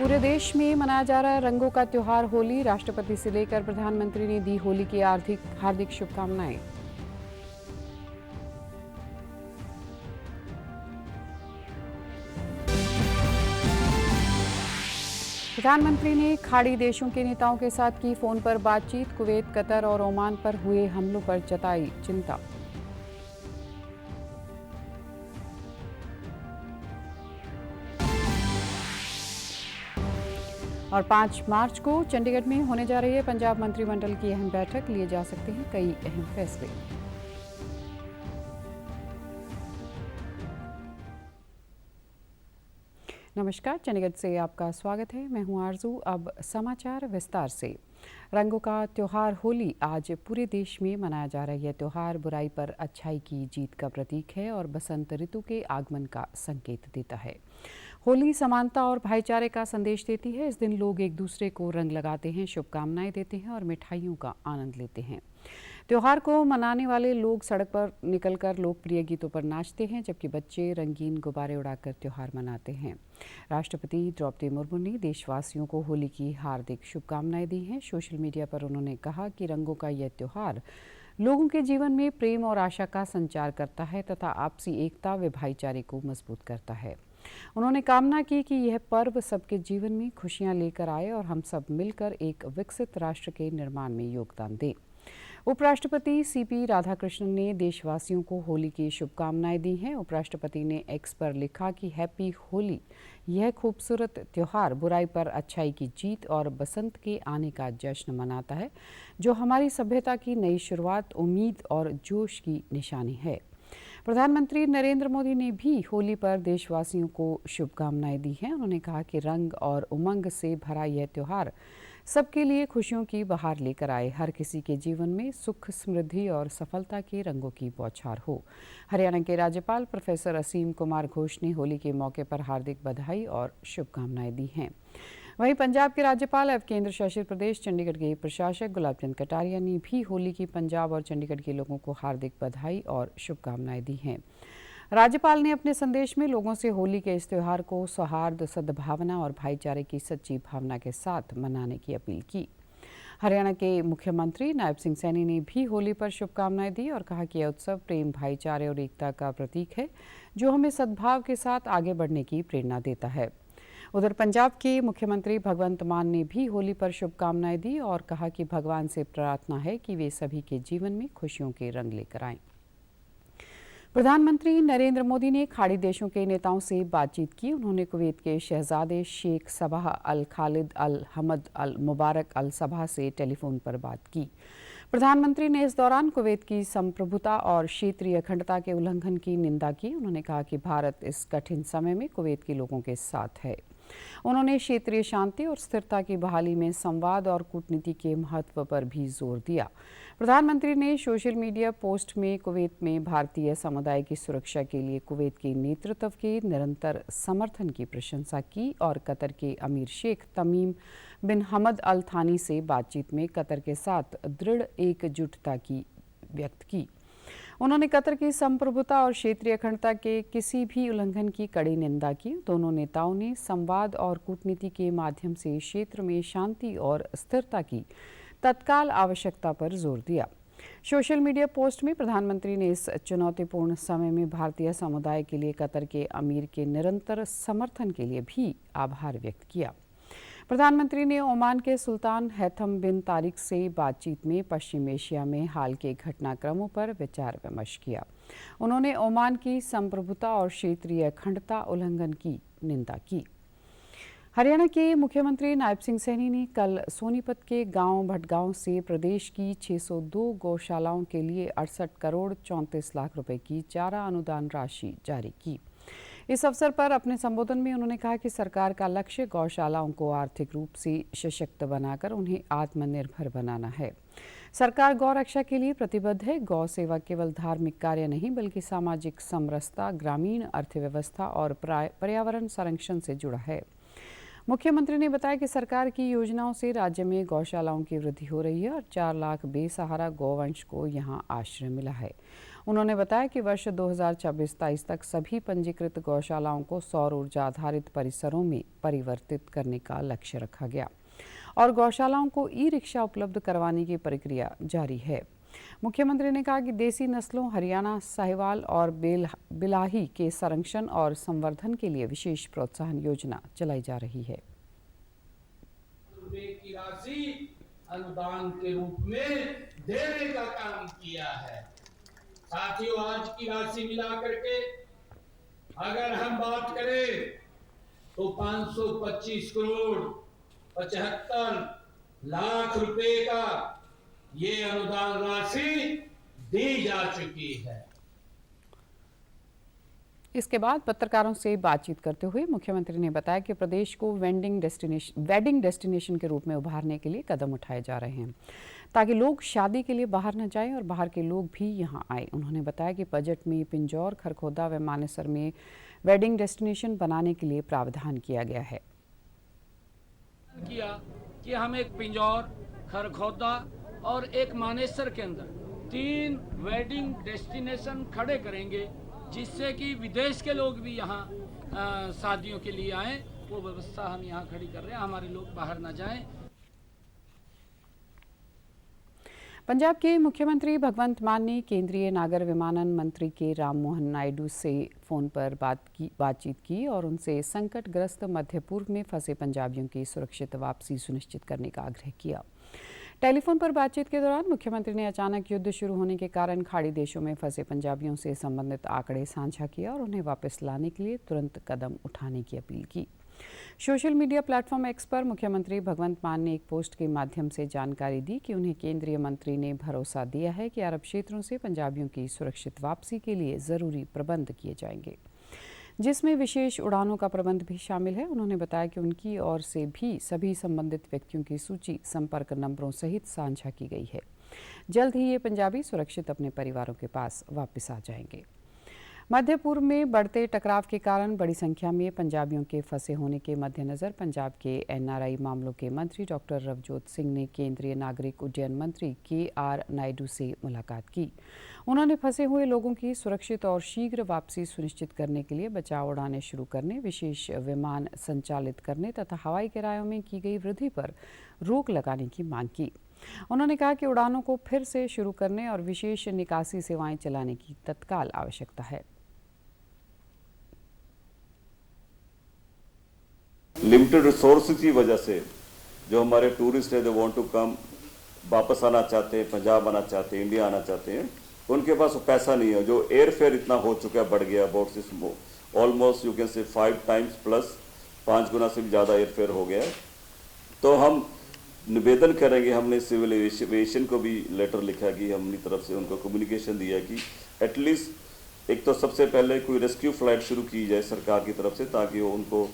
पूरे देश में मनाया जा रहा है रंगों का त्योहार होली। राष्ट्रपति से लेकर प्रधानमंत्री ने दी होली की हार्दिक शुभकामनाएं। प्रधानमंत्री ने खाड़ी देशों के नेताओं के साथ की फोन पर बातचीत। कुवैत, कतर और ओमान पर हुए हमलों पर जताई चिंता। और 5 मार्च को चंडीगढ़ में होने जा रही है पंजाब मंत्रिमंडल की अहम बैठक। लिए जा सकते हैं कई अहम फैसले। नमस्कार, चंडीगढ़ से आपका स्वागत है। मैं हूं आरजू। अब समाचार विस्तार से। रंगों का त्योहार होली आज पूरे देश में मनाया जा रहा है। यह त्योहार बुराई पर अच्छाई की जीत का प्रतीक है और बसंत ऋतु के आगमन का संकेत देता है। होली समानता और भाईचारे का संदेश देती है। इस दिन लोग एक दूसरे को रंग लगाते हैं, शुभकामनाएं देते हैं और मिठाइयों का आनंद लेते हैं। त्योहार को मनाने वाले लोग सड़क पर निकलकर लोकप्रिय गीतों पर नाचते हैं, जबकि बच्चे रंगीन गुब्बारे उड़ाकर त्योहार मनाते हैं। राष्ट्रपति द्रौपदी मुर्मू ने देशवासियों को होली की हार्दिक शुभकामनाएं दी हैं। सोशल मीडिया पर उन्होंने कहा कि रंगों का यह त्योहार लोगों के जीवन में प्रेम और आशा का संचार करता है तथा आपसी एकता व भाईचारे को मजबूत करता है। उन्होंने कामना की कि यह पर्व सबके जीवन में खुशियां लेकर आए और हम सब मिलकर एक विकसित राष्ट्र के निर्माण में योगदान दें। उपराष्ट्रपति सीपी राधाकृष्णन ने देशवासियों को होली की शुभकामनाएं दी हैं। उपराष्ट्रपति ने एक्स पर लिखा कि हैप्पी होली। यह खूबसूरत त्योहार बुराई पर अच्छाई की जीत और बसंत के आने का जश्न मनाता है, जो हमारी सभ्यता की नई शुरुआत, उम्मीद और जोश की निशानी है। प्रधानमंत्री नरेंद्र मोदी ने भी होली पर देशवासियों को शुभकामनाएं दी हैं। उन्होंने कहा कि रंग और उमंग से भरा यह त्योहार सबके लिए खुशियों की बहार लेकर आए। हर किसी के जीवन में सुख, समृद्धि और सफलता के रंगों की बौछार हो। हरियाणा के राज्यपाल प्रोफेसर असीम कुमार घोष ने होली के मौके पर हार्दिक बधाई और शुभकामनाएं दी हैं। वहीं पंजाब के राज्यपाल एवं केंद्र शासित प्रदेश चंडीगढ़ के प्रशासक गुलाब चंद कटारिया ने भी होली की पंजाब और चंडीगढ़ के लोगों को हार्दिक बधाई और शुभकामनाएं दी हैं। राज्यपाल ने अपने संदेश में लोगों से होली के इस त्योहार को सौहार्द, सद्भावना और भाईचारे की सच्ची भावना के साथ मनाने की अपील की। हरियाणा के मुख्यमंत्री नायब सिंह सैनी ने भी होली पर शुभकामनाएं दी और कहा कि यह उत्सव प्रेम, भाईचारे और एकता का प्रतीक है, जो हमें सद्भाव के साथ आगे बढ़ने की प्रेरणा देता है। उधर पंजाब के मुख्यमंत्री भगवंत मान ने भी होली पर शुभकामनाएं दी और कहा कि भगवान से प्रार्थना है कि वे सभी के जीवन में खुशियों के रंग लेकर आएं। प्रधानमंत्री नरेंद्र मोदी ने खाड़ी देशों के नेताओं से बातचीत की। उन्होंने कुवैत के शहजादे शेख सबाह अल खालिद अल हमद अल मुबारक अल सबाह से टेलीफोन पर बात की। प्रधानमंत्री ने इस दौरान कुवैत की संप्रभुता और क्षेत्रीय अखंडता के उल्लंघन की निंदा की। उन्होंने कहा कि भारत इस कठिन समय में कुवैत के लोगों के साथ है। उन्होंने क्षेत्रीय शांति और स्थिरता की बहाली में संवाद और कूटनीति के महत्व पर भी जोर दिया। प्रधानमंत्री ने सोशल मीडिया पोस्ट में कुवैत में भारतीय समुदाय की सुरक्षा के लिए कुवैत के नेतृत्व के निरंतर समर्थन की प्रशंसा की और कतर के अमीर शेख तमीम बिन हमद अल थानी से बातचीत में कतर के साथ दृढ़ एकजुटता की व्यक्त की। उन्होंने कतर की संप्रभुता और क्षेत्रीय अखंडता के किसी भी उल्लंघन की कड़ी निंदा की। दोनों नेताओं ने संवाद और कूटनीति के माध्यम से क्षेत्र में शांति और स्थिरता की तत्काल आवश्यकता पर जोर दिया। सोशल मीडिया पोस्ट में प्रधानमंत्री ने इस चुनौतीपूर्ण समय में भारतीय समुदाय के लिए कतर के अमीर के निरंतर समर्थन के लिए भी आभार व्यक्त किया। प्रधानमंत्री ने ओमान के सुल्तान हैथम बिन तारिक से बातचीत में पश्चिम एशिया में हाल के घटनाक्रमों पर विचार विमर्श किया। उन्होंने ओमान की संप्रभुता और क्षेत्रीय अखंडता उल्लंघन की निंदा की। हरियाणा के मुख्यमंत्री नायब सिंह सैनी ने कल सोनीपत के गांव भटगांव से प्रदेश की 602 गौशालाओं के लिए 68 करोड़ 34 लाख रुपए की चारा अनुदान राशि जारी की। इस अवसर पर अपने संबोधन में उन्होंने कहा कि सरकार का लक्ष्य गौशालाओं को आर्थिक रूप से सशक्त बनाकर उन्हें आत्मनिर्भर बनाना है। सरकार गौ रक्षा के लिए प्रतिबद्ध है। गौ सेवा केवल धार्मिक कार्य नहीं, बल्कि सामाजिक समरसता, ग्रामीण अर्थव्यवस्था और पर्यावरण संरक्षण से जुड़ा है। मुख्यमंत्री ने बताया कि सरकार की योजनाओं से राज्य में गौशालाओं की वृद्धि हो रही है और 4 लाख बेसहारा गौवंश को यहां आश्रय मिला है। उन्होंने बताया कि वर्ष 2024-23 तक सभी पंजीकृत गौशालाओं को सौर ऊर्जा आधारित परिसरों में परिवर्तित करने का लक्ष्य रखा गया और गौशालाओं को ई-रिक्शा उपलब्ध करवाने की प्रक्रिया जारी है। मुख्यमंत्री ने कहा कि देसी नस्लों हरियाणा, साहिवाल और बिलाही के संरक्षण और संवर्धन के लिए विशेष प्रोत्साहन योजना चलाई जा रही है। की राशि अनुदान के रूप में देने का काम किया है। साथियों, आज की राशि मिला करके अगर हम बात करें तो 525 करोड़ 75 लाख रुपए का ये अनुदान राशि दी जा चुकी है। इसके बाद पत्रकारों से बातचीत करते हुए मुख्यमंत्री ने बताया कि प्रदेश को वेडिंग डेस्टिनेशन के रूप में उभारने के लिए कदम उठाए जा रहे हैं ताकि लोग शादी के लिए बाहर न जाएं और बाहर के लोग भी यहां आए। उन्होंने बताया कि बजट में पिंजौर, खरखोदा व मानेसर में वेडिंग डेस्टिनेशन बनाने के लिए प्रावधान किया गया है। कि हम एक पिंजौर, खरखोदा और एक मानेसर के अंदर 3 वेडिंग डेस्टिनेशन खड़े करेंगे, जिससे कि विदेश के लोग भी यहाँ शादियों के लिए आएँ। वो व्यवस्था हम यहाँ खड़ी कर रहे हैं, हमारे लोग बाहर ना जाएं। पंजाब के मुख्यमंत्री भगवंत मान ने केंद्रीय नागर विमानन मंत्री के राममोहन नायडू से फोन पर बातचीत की और उनसे संकटग्रस्त मध्य पूर्व में फंसे पंजाबियों की सुरक्षित वापसी सुनिश्चित करने का आग्रह किया। टेलीफोन पर बातचीत के दौरान मुख्यमंत्री ने अचानक युद्ध शुरू होने के कारण खाड़ी देशों में फंसे पंजाबियों से संबंधित आंकड़े साझा किया और उन्हें वापस लाने के लिए तुरंत कदम उठाने की अपील की। सोशल मीडिया प्लेटफॉर्म एक्स पर मुख्यमंत्री भगवंत मान ने एक पोस्ट के माध्यम से जानकारी दी कि उन्हें केंद्रीय मंत्री ने भरोसा दिया है कि अरब क्षेत्रों से पंजाबियों की सुरक्षित वापसी के लिए ज़रूरी प्रबंध किए जाएंगे, जिसमें विशेष उड़ानों का प्रबंध भी शामिल है। उन्होंने बताया कि उनकी ओर से भी सभी संबंधित व्यक्तियों की सूची संपर्क नंबरों सहित साझा की गई है। जल्द ही ये पंजाबी सुरक्षित अपने परिवारों के पास वापस आ जाएंगे। मध्य पूर्व में बढ़ते टकराव के कारण बड़ी संख्या में पंजाबियों के फंसे होने के मद्देनज़र पंजाब के एनआरआई मामलों के मंत्री डॉक्टर रवजोत सिंह ने केंद्रीय नागरिक उड्डयन मंत्री के.आर. नायडू से मुलाकात की। उन्होंने फंसे हुए लोगों की सुरक्षित और शीघ्र वापसी सुनिश्चित करने के लिए बचाव उड़ानें शुरू करने, विशेष विमान संचालित करने तथा हवाई किरायों में की गई वृद्धि पर रोक लगाने की मांग की। उन्होंने कहा कि उड़ानों को फिर से शुरू करने और विशेष निकासी सेवाएं चलाने की तत्काल आवश्यकता है। लिमिटेड रिसोर्सेज की वजह से जो हमारे टूरिस्ट है, जो वांट टू कम, वापस आना चाहते हैं, पंजाब आना चाहते हैं, इंडिया आना चाहते हैं, उनके पास वो पैसा नहीं है। जो एयर फेयर इतना हो चुका है, बढ़ गया, about almost you can say 5 times plus, 5 गुना से भी ज़्यादा एयर फेयर हो गया है। तो हम निवेदन करेंगे, हमने सिविल एविएशन को भी लेटर लिखा कि हमनी तरफ से उनको कम्युनिकेशन दिया कि एटलीस्ट एक तो सबसे पहले कोई रेस्क्यू फ्लाइट शुरू की जाए सरकार की तरफ से, ताकि वो उनको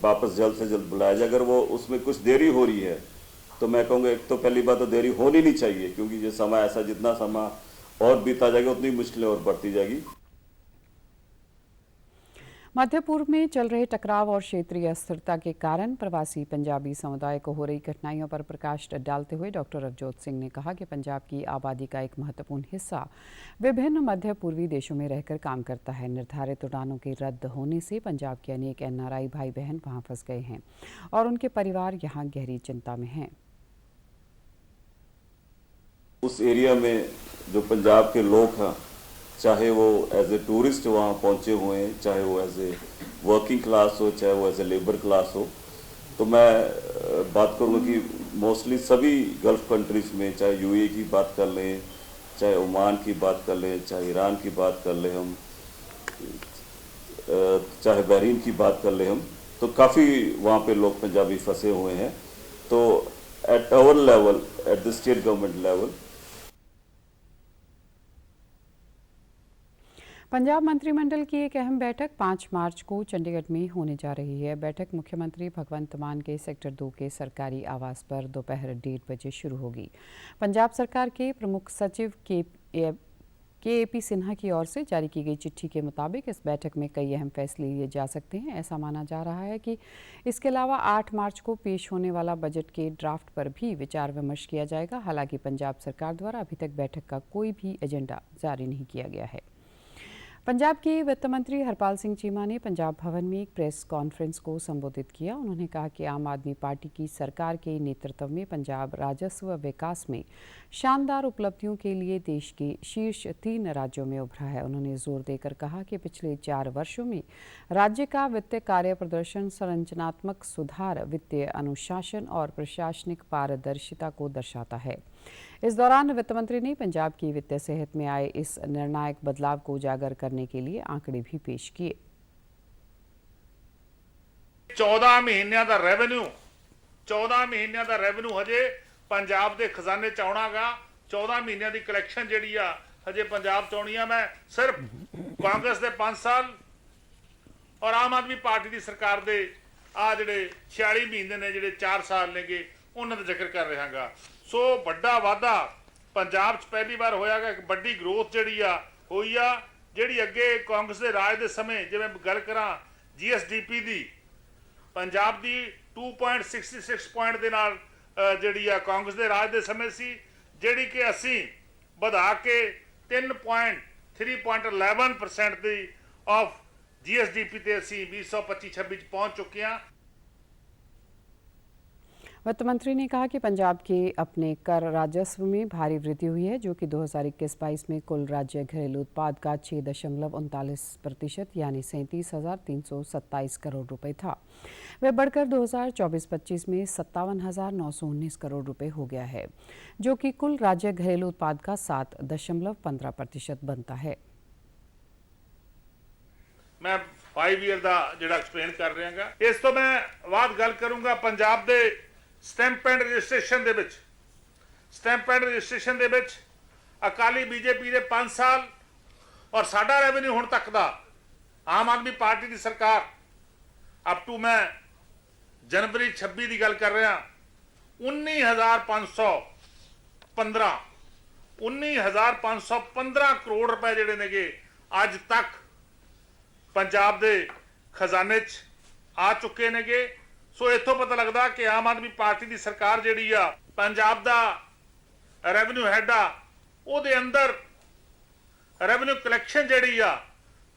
वापस जल्द से जल्द बुलाया जाए। अगर वो उसमें कुछ देरी हो रही है तो मैं कहूँगा एक तो पहली बात तो देरी होनी नहीं चाहिए, क्योंकि ये समय ऐसा जितना समय और बीता जाएगा उतनी मुश्किलें और बढ़ती जाएगी। मध्य पूर्व में चल रहे टकराव और क्षेत्रीय अस्थिरता के कारण प्रवासी पंजाबी समुदाय को हो रही कठिनाइयों पर प्रकाश डालते हुए डॉक्टर रवजोत सिंह ने कहा कि पंजाब की आबादी का एक महत्वपूर्ण हिस्सा विभिन्न मध्य पूर्वी देशों में रहकर काम करता है। निर्धारित उड़ानों के रद्द होने से पंजाब के अनेक एनआरआई भाई बहन वहां फंस गए हैं और उनके परिवार यहाँ गहरी चिंता में हैं। उस एरिया में जो पंजाब के लोग हैं, चाहे वो एज ए टूरिस्ट वहाँ पहुँचे हुए हैं, चाहे वो एज ए वर्किंग क्लास हो, चाहे वो एज ए लेबर क्लास हो, तो मैं बात करूँगा कि मोस्टली सभी गल्फ कंट्रीज़ में, चाहे यूएई की बात कर लें, चाहे ओमान की बात कर लें, चाहे ईरान की बात कर लें हम, चाहे बहरीन की बात कर लें हम, तो काफ़ी वहाँ पे लोग पंजाबी फंसे हुए हैं। तो at our level, at the state government level, Punjab मंत्रिमंडल की एक अहम बैठक 5 मार्च को चंडीगढ़ में होने जा रही है। बैठक मुख्यमंत्री भगवंत मान के सेक्टर 2 के सरकारी आवास पर दोपहर 1:30 बजे शुरू होगी। पंजाब सरकार के प्रमुख सचिव केएपी सिन्हा की ओर से जारी की गई चिट्ठी के मुताबिक इस बैठक में कई अहम फैसले लिए जा सकते हैं। ऐसा माना जा रहा है कि इसके अलावा 8 मार्च को पेश होने वाला बजट के ड्राफ्ट पर भी विचार विमर्श किया जाएगा। हालांकि पंजाब सरकार द्वारा अभी तक बैठक का कोई भी एजेंडा जारी नहीं किया गया है। पंजाब के वित्त मंत्री हरपाल सिंह चीमा ने पंजाब भवन में एक प्रेस कॉन्फ्रेंस को संबोधित किया। उन्होंने कहा कि आम आदमी पार्टी की सरकार के नेतृत्व में पंजाब राजस्व विकास में शानदार उपलब्धियों के लिए देश के शीर्ष 3 राज्यों में उभरा है। उन्होंने जोर देकर कहा कि पिछले 4 वर्षों में राज्य का वित्तीय कार्य प्रदर्शन संरचनात्मक सुधार, वित्तीय अनुशासन और प्रशासनिक पारदर्शिता को दर्शाता है। इस दौरान वित्त मंत्री ने पंजाब की वित्तीय सेहत में आए इस निर्णायक बदलाव को उजागर करने के लिए आंकड़े भी पेश किए। 14 ਮਹੀਨਿਆਂ ਦਾ ਰੈਵਨਿਊ ਹਜੇ ਪੰਜਾਬ ਦੇ ਖਜ਼ਾਨੇ ਚ ਆਉਣਾਗਾ। 14 ਮਹੀਨਿਆਂ ਦੀ ਕਲੈਕਸ਼ਨ ਜਿਹੜੀ ਆ ਹਜੇ ਪੰਜਾਬ ਚ ਆਉਣੀ ਆ। ਮੈਂ ਸਿਰਫ ਕਾਂਗਰਸ ਦੇ 5 ਸਾਲ ਔਰ ਆਮ ਆਦਮੀ ਪਾਰਟੀ ਦੀ ਸਰਕਾਰ ਦੇ ਆ ਜਿਹੜੇ 46 ਮਹੀਨੇ ਨੇ, ਜਿਹੜੇ 4 ਸਾਲ ਨੇਗੇ, ਉਹਨਾਂ ਦਾ ਜ਼ਿਕਰ ਕਰ ਰਹਾਗਾ। ਸੋ ਵੱਡਾ ਵਾਧਾ ਪੰਜਾਬ 'ਚ ਪਹਿਲੀ ਵਾਰ ਹੋਇਆਗਾ। ਇੱਕ ਵੱਡੀ ਗਰੋਥ ਜਿਹੜੀ ਆ ਹੋਈ ਆ, ਜਿਹੜੀ ਅੱਗੇ ਕਾਂਗਰਸ ਦੇ ਰਾਜ ਦੇ ਸਮੇਂ, ਜਿਵੇਂ ਗੱਲ ਕਰਾਂ GSDP ਦੀ, ਪੰਜਾਬ ਦੀ 2.66 ਪੁਆਇੰਟ ਦੇ ਨਾਲ ਜਿਹੜੀ ਆ ਕਾਂਗਰਸ ਦੇ ਰਾਜ ਦੇ ਸਮੇਂ ਸੀ, ਜਿਹੜੀ ਕਿ ਅਸੀਂ ਵਧਾ ਕੇ 3.11% ਦੀ ਆਫ GSDP ਤੇ ਅਸੀਂ 2025-26 ਚ पहुंच चुके हैं। वित्त मंत्री ने कहा कि पंजाब के अपने कर राजस्व में भारी वृद्धि हुई है, जो कि 2021-22 में कुल राज्य घरेलू उत्पाद का 6.39% यानी 37,327 करोड़ रुपए था। वह बढ़कर 2024-25 में 57,919 करोड़ रुपए हो गया है, जो कि कुल राज्य घरेलू उत्पाद का 7.15% बनता है। मैं 5 ईयर ਦਾ ਜਿਹੜਾ ਐਕਸਪਲੇਨ ਕਰ ਰਿਹਾਗਾ। ਇਸ ਤੋਂ ਮੈਂ ਬਾਅਦ ਗੱਲ ਕਰੂੰਗਾ ਪੰਜਾਬ ਦੇ ਸਟੈਂਪ ਐਂਡ ਰਜਿਸਟ੍ਰੇਸ਼ਨ ਦੇ ਵਿੱਚ ਅਕਾਲੀ ਬੀਜੇਪੀ ਦੇ 5 ਸਾਲ ਔਰ ਸਾਡਾ ਰੈਵਨਿਊ ਹੁਣ ਤੱਕ ਦਾ ਆਮ ਆਦਮੀ ਪਾਰਟੀ ਦੀ ਸਰਕਾਰ ਅਪ ਟੂ ਮੈਂ ਜਨਵਰੀ 26 ਦੀ ਗੱਲ ਕਰ ਰਿਹਾ 19,515 ਕਰੋੜ ਰੁਪਏ ਜਿਹੜੇ ਨੇਗੇ ਅੱਜ ਤੱਕ पंजाब दे खजाने च आ चुके नेगे। सो इत्थों पता लगदा कि आम आदमी पार्टी दी सरकार जिहड़ी आ पंजाब दा रेवन्यू हैड आ ओहदे अंदर रेवन्यू कलैक्शन जिहड़ी आ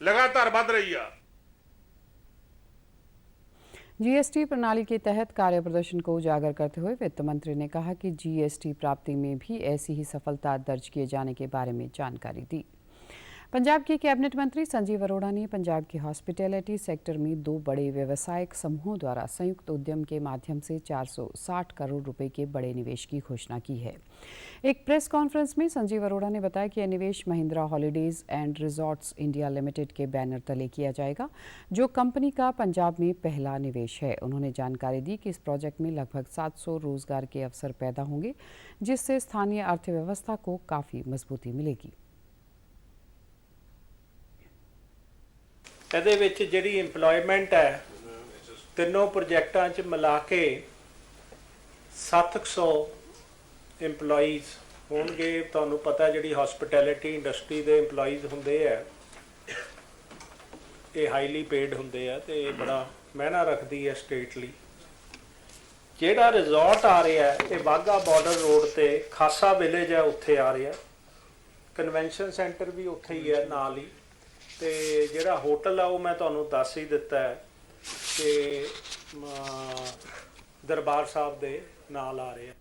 लगातार बढ़ रही आ। जीएसटी प्रणाली के तहत कार्य प्रदर्शन को उजागर करते हुए वित्त मंत्री ने कहा कि जीएसटी प्राप्ति में भी ऐसी ही सफलता दर्ज किए जाने के बारे में जानकारी दी। पंजाब के कैबिनेट मंत्री संजीव अरोड़ा ने पंजाब के हॉस्पिटैलिटी सेक्टर में 2 बड़े व्यवसायिक समूहों द्वारा संयुक्त उद्यम के माध्यम से 460 करोड़ रुपए के बड़े निवेश की घोषणा की है। एक प्रेस कॉन्फ्रेंस में संजीव अरोड़ा ने बताया कि यह निवेश Mahindra holidays and resorts India limited के बैनर तले किया जाएगा, जो कंपनी का पंजाब में पहला निवेश है। उन्होंने जानकारी दी कि इस प्रोजेक्ट में लगभग 700 रोजगार के अवसर पैदा होंगे, जिससे स्थानीय अर्थव्यवस्था को काफ़ी मजबूती मिलेगी। ਇਹਦੇ ਵਿੱਚ ਜਿਹੜੀ ਇੰਪਲੋਇਮੈਂਟ ਹੈ ਤਿੰਨੋਂ ਪ੍ਰੋਜੈਕਟਾਂ 'ਚ ਮਿਲਾ ਕੇ 700 ਇੰਪਲੋਈਜ਼ ਹੋਣਗੇ। ਤੁਹਾਨੂੰ ਪਤਾ ਜਿਹੜੀ ਹਸਪਿਟੈਲਿਟੀ ਇੰਡਸਟਰੀ ਦੇ ਇੰਪਲੋਈਜ਼ ਹੁੰਦੇ ਆ ਇਹ ਹਾਈਲੀ ਪੇਡ ਹੁੰਦੇ ਆ ਤੇ ਇਹ ਬੜਾ ਮਹਿਨਾ ਰੱਖਦੀ ਹੈ ਸਟੇਟ ਲਈ। ਜਿਹੜਾ ਰਿਜ਼ੋਰਟ ਆ ਰਿਹਾ ਇਹ ਵਾਘਾ ਬਾਰਡਰ ਰੋਡ ਤੇ ਖਾਸਾ ਵਿਲੇਜ ਹੈ, ਉੱਥੇ ਆ ਰਿਹਾ। ਕਨਵੈਨਸ਼ਨ ਸੈਂਟਰ ਵੀ ਉੱਥੇ ਹੀ ਹੈ ਨਾਲ ਹੀ। ਤੇ ਜਿਹੜਾ ਹੋਟਲ ਆ ਉਹ ਮੈਂ ਤੁਹਾਨੂੰ ਦੱਸ ਹੀ ਦਿੱਤਾ ਹੈ ਕਿ ਦਰਬਾਰ ਸਾਹਿਬ ਦੇ ਨਾਲ ਆ ਰਿਹਾ।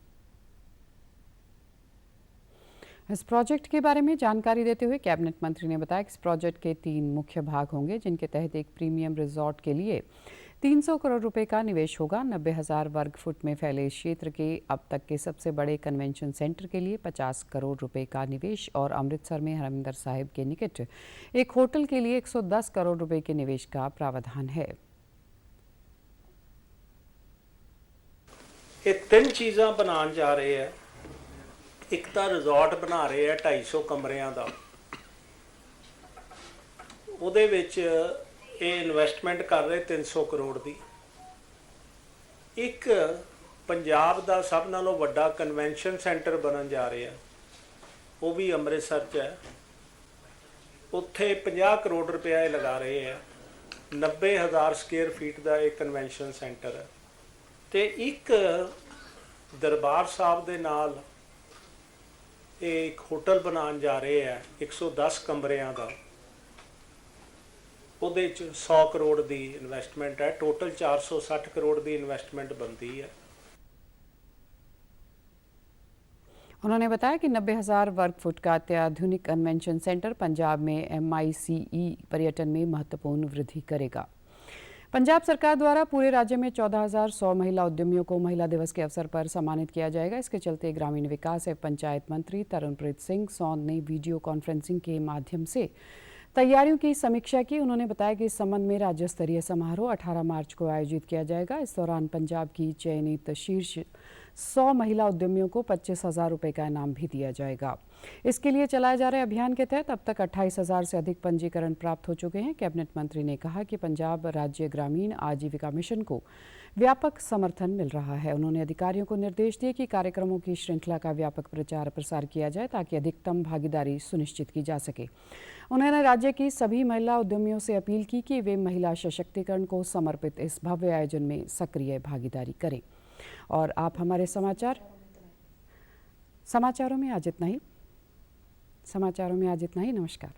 इस प्रोजेक्ट के बारे में जानकारी देते हुए कैबिनेट मंत्री ने बताया कि इस प्रोजेक्ट के 3 मुख्य भाग होंगे, जिनके तहत एक प्रीमियम रिजॉर्ट के लिए 300 करोड़ रुपए का निवेश होगा। 90,000 वर्ग फुट में फैले इस क्षेत्र के अब तक के सबसे बड़े कन्वेंशन सेंटर के लिए 50 करोड़ रुपए का निवेश और अमृतसर में हरमिंदर साहिब के निकट एक होटल के लिए 110 करोड़ रुपए के निवेश का प्रावधान है। ये 3 चीज़ां बनाने जा रहे हैं। एक तो रिजॉर्ट बना रहे हैं 250 कमरियां का, ਉਹਦੇ ਵਿੱਚ ਇਹ ਇਨਵੈਸਟਮੈਂਟ ਕਰ ਰਹੇ 300 ਕਰੋੜ ਦੀ। ਇੱਕ ਪੰਜਾਬ ਦਾ ਸਭ ਨਾਲੋਂ ਵੱਡਾ ਕਨਵੈਨਸ਼ਨ ਸੈਂਟਰ ਬਣਨ ਜਾ ਰਿਹਾ, ਉਹ ਵੀ ਅੰਮ੍ਰਿਤਸਰ 'ਚ ਹੈ। ਉੱਥੇ 50 ਕਰੋੜ ਰੁਪਇਆ ਇਹ ਲਗਾ ਰਹੇ ਹੈ। 90,000 ਸਕੁਅਰ ਫੀਟ ਦਾ ਇਹ ਕਨਵੈਨਸ਼ਨ ਸੈਂਟਰ ਹੈ ਤੇ ਇੱਕ ਦਰਬਾਰ ਸਾਹਿਬ ਦੇ ਨਾਲ ਇਹ ਇੱਕ ਹੋਟਲ ਬਣਾਉਣ ਜਾ ਰਹੇ ਹੈ 110 ਕਮਰਿਆਂ ਦਾ। ਉਹਦੇ 'ਚ 100 ਕਰੋੜ ਦੀ ਇਨਵੈਸਟਮੈਂਟ ਹੈ। ਟੋਟਲ 460 ਕਰੋੜ ਦੀ ਇਨਵੈਸਟਮੈਂਟ बनती है। उन्होंने बताया कि 90,000 वर्ग फुट का अत्याधुनिक कन्वेंशन सेंटर पंजाब में MICE पर्यटन में महत्वपूर्ण वृद्धि करेगा। पंजाब सरकार द्वारा पूरे राज्य में 14,100 महिला उद्यमियों को महिला दिवस के अवसर पर सम्मानित किया जाएगा। इसके चलते ग्रामीण विकास एवं पंचायत मंत्री तरुणप्रीत सिंह सौंद ने वीडियो कॉन्फ्रेंसिंग के माध्यम से तैयारियों की समीक्षा की। उन्होंने बताया कि इस संबंध में राज्य स्तरीय समारोह 18 मार्च को आयोजित किया जाएगा। इस दौरान पंजाब की चयनित शीर्ष 100 महिला उद्यमियों को 25,000 रुपये का इनाम भी दिया जाएगा। इसके लिए चलाए जा रहे अभियान के तहत अब तक 28,000 से अधिक पंजीकरण प्राप्त हो चुके हैं। कैबिनेट मंत्री ने कहा कि पंजाब राज्य ग्रामीण आजीविका मिशन को व्यापक समर्थन मिल रहा है। उन्होंने अधिकारियों को निर्देश दिए कि कार्यक्रमों की श्रृंखला का व्यापक प्रचार प्रसार किया जाए ताकि अधिकतम भागीदारी सुनिश्चित की जा सके। उन्होंने राज्य की सभी महिला उद्यमियों से अपील की कि वे महिला सशक्तिकरण को समर्पित इस भव्य आयोजन में सक्रिय भागीदारी करें। और आप हमारे समाचारों में आज इतना ही। नमस्कार।